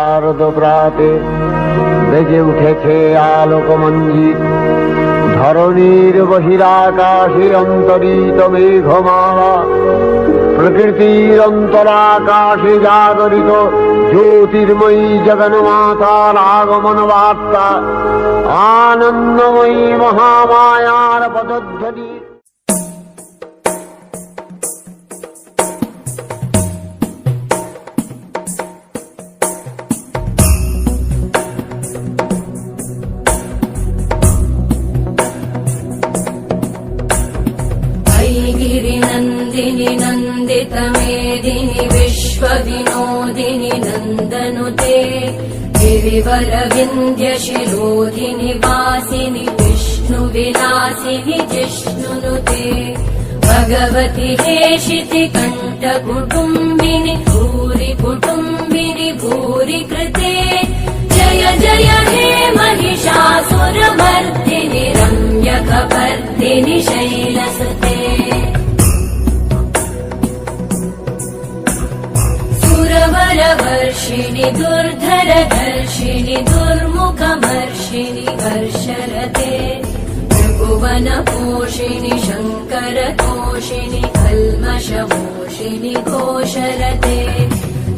শারদ প্রাতে বেজে উঠেছে আলোক মঞ্জিত ধরণীর বহিরাকাশে অন্তরিত মেঘমালা প্রকৃতির অন্তরাকাশে জাগরিত জ্যোতির্ময়ী জগন্মাতার আগমন বার্তা আনন্দময়ী মহামায়ার পদধ্বনি। गिरिनन्दिनि नन्दितमेदिनि विश्वविनोदिनि नन्दनुते गिरिवरविन्द्यशिरोधिनि वासिनि विष्णुविलासिनि जिष्णुनुते भगवति हेशिति कण्ठकुटुम्बिनि भूरि कुटुम्बिनि भूरि कृते जय जय हे महिषासुरमर्दिनि रम्यकपर्दिनि शैलसुते सुरवरवर्षिणि दुर्धरधर्षिणि दुर्मुखमर्षिणि हर्षरते त्रिभुवनपोषिणि शङ्करतोषिणि कल्मषमोषिणि घोषरते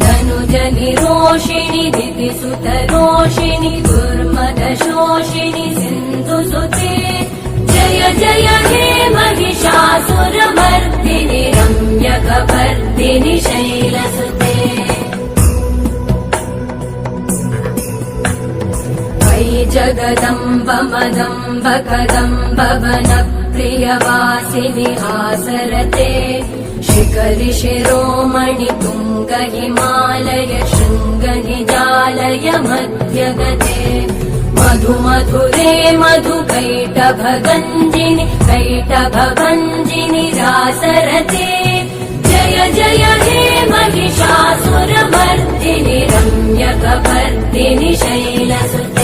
धनुजनिरोषिणि दितिसुतरोषिणि दुर्मदशोषिणि सिन्धुसुते जय जय हे महिषासुरमर्दिनि रम्यकपर्दिनि शैलसुते अयि जगदम्ब मदम्ब कदम्ब वनप्रियवासिनि हासरते शिखरि शिरोमणि तुङ्ग हिमालय शृङ्ग निजालय मध्यगते मधु मधुरे मधुकैटभगञ्जिनि कैटभभञ्जिनि रासरते जय जय हे महिषासुरमर्दिनि रम्यकपर्दिनि शैलसुते